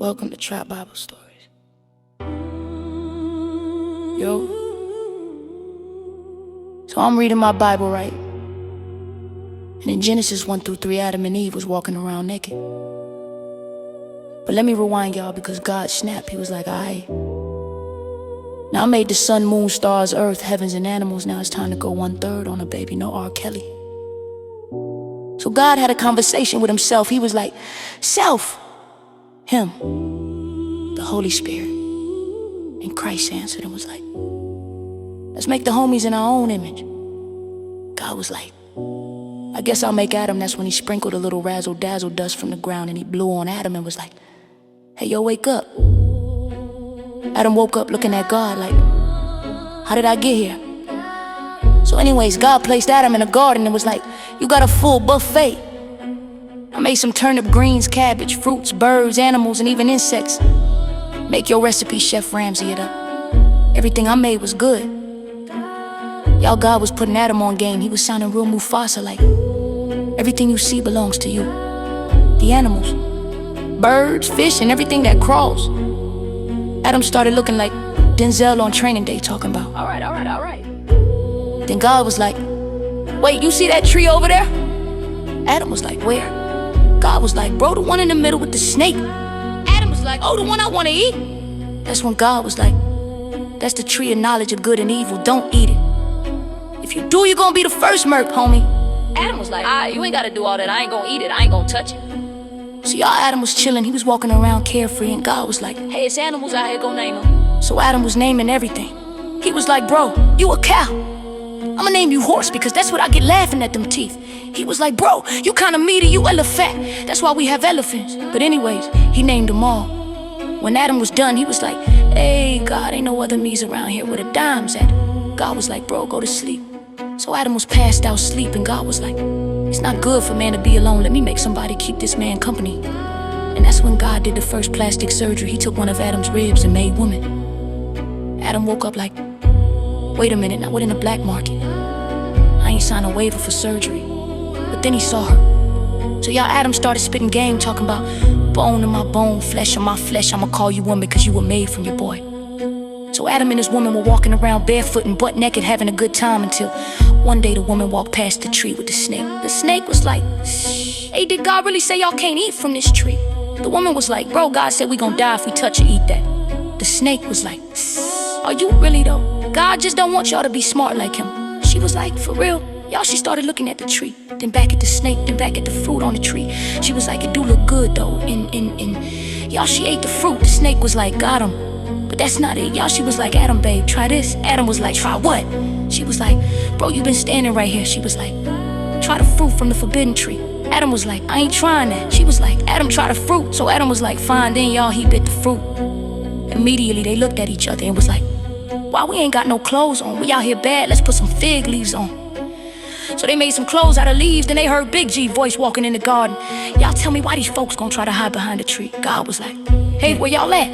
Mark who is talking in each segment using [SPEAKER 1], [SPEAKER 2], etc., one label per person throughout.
[SPEAKER 1] Welcome to Trap Bible Stories. Yo. So I'm reading my Bible, right? And in Genesis 1 through 3, Adam and Eve was walking around naked. But let me rewind, y'all, because God snapped. He was like, alright. Now I made the sun, moon, stars, earth, heavens, and animals. Now it's time to go 1/3 on a baby. No R. Kelly. So God had a conversation with himself. He was like, self. Him. The Holy Spirit. And Christ answered and was like, let's make the homies in our own image. God was like, I guess I'll make Adam. That's when he sprinkled a little razzle-dazzle dust from the ground and he blew on Adam and was like, hey, yo, wake up. Adam woke up looking at God like, how did I get here? So anyways, God placed Adam in a garden and was like, you got a full buffet. I made some turnip greens, cabbage, fruits, birds, animals, and even insects. Make your recipe, Chef Ramsay it up. Everything I made was good. Y'all, God was putting Adam on game. He was sounding real Mufasa like, everything you see belongs to you. The animals, birds, fish, and everything that crawls. Adam started looking like Denzel on Training Day talking about, all right. Then God was like, wait, you see that tree over there? Adam was like, where? God was like, bro, the one in the middle with the snake. Adam was like, oh, the one I want to eat. That's when God was like, that's the tree of knowledge of good and evil. Don't eat it. If you do, you're gonna be the first merc, homie. Adam was like, you ain't gotta do all that. I ain't gonna eat it. I ain't gonna touch it. So y'all, Adam was chilling. He was walking around carefree, and God was like, hey, it's animals out here, go name them. So Adam was naming everything. He was like, bro, you a cow. I'ma name you horse because that's what I get laughing at them teeth. He was like, bro, you kinda meaty, you elephant. That's why we have elephants. But anyways, he named them all. When Adam was done, he was like, hey, God, ain't no other me's around here where the dime's at. God was like, bro, go to sleep. So Adam was passed out sleep, and God was like, it's not good for man to be alone. Let me make somebody keep this man company. And that's when God did the first plastic surgery. He took one of Adam's ribs and made woman. Adam woke up like, wait a minute, now what in the black market? I ain't signed a waiver for surgery. But then he saw her. So y'all, Adam started spitting game, talking about bone in my bone, flesh in my flesh. I'ma call you woman because you were made from your boy. So Adam and his woman were walking around barefoot and butt naked, having a good time until one day the woman walked past the tree with the snake. The snake was like, hey, did God really say y'all can't eat from this tree? The woman was like, bro, God said we gonna die if we touch or eat that. The snake was like, are you really though? God just don't want y'all to be smart like him. She was like, for real? Y'all, she started looking at the tree, then back at the snake, then back at the fruit on the tree. She was like, it do look good though. And y'all, she ate the fruit. The snake was like, got him. But that's not it. Y'all, she was like, Adam, babe, try this. Adam was like, try what? She was like, bro, you been standing right here. She was like, try the fruit from the forbidden tree. Adam was like, I ain't trying that. She was like, Adam, try the fruit. So Adam was like, fine. Then y'all, he bit the fruit. Immediately, they looked at each other and was like, why we ain't got no clothes on? We out here bad. Let's put some fig leaves on. So they made some clothes out of leaves. Then they heard Big G voice walking in the garden. Y'all tell me why these folks gonna try to hide behind the tree. God was like, hey, where y'all at?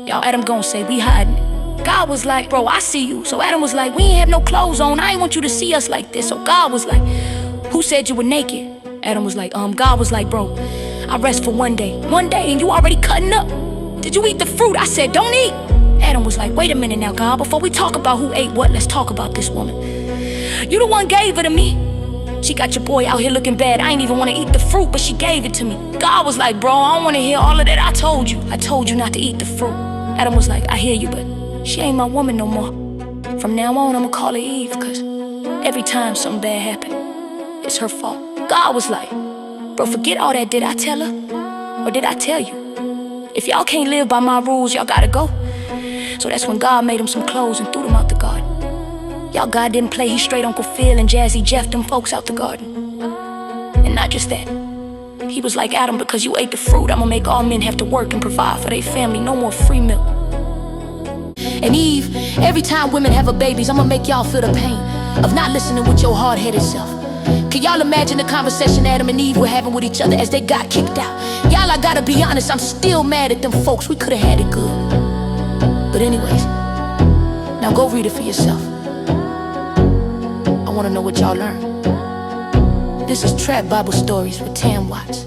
[SPEAKER 1] Y'all, Adam gonna say, we hiding. God was like, bro, I see you. So Adam was like, we ain't have no clothes on. I ain't want you to see us like this. So God was like, who said you were naked? Adam was like, God was like, bro, I rest for one day. One day and you already cutting up. Did you eat the fruit? I said, don't eat. Adam was like, wait a minute now, God. Before we talk about who ate what, let's talk about this woman. You the one gave her to me. She got your boy out here looking bad. I ain't even want to eat the fruit, but she gave it to me. God was like, bro, I don't want to hear all of that. I told you not to eat the fruit. Adam was like, I hear you, but she ain't my woman no more. From now on, I'ma call her Eve, cause every time something bad happened, it's her fault. God was like, bro, forget all that. Did I tell her? Or did I tell you? If y'all can't live by my rules, y'all gotta go. So that's when God made him some clothes and threw them out the garden. Y'all, God didn't play. He straight Uncle Phil and Jazzy Jeff them folks out the garden. And not just that. He was like, Adam, because you ate the fruit, I'ma make all men have to work and provide for their family. No more free milk. And Eve, every time women have a babies, I'ma make y'all feel the pain of not listening with your hard-headed self. Can y'all imagine the conversation Adam and Eve were having with each other as they got kicked out? Y'all, I gotta be honest, I'm still mad at them folks. We could've had it good. But anyways, now go read it for yourself. I wanna know what y'all learned. This is Trap Bible Stories with Tam Watts.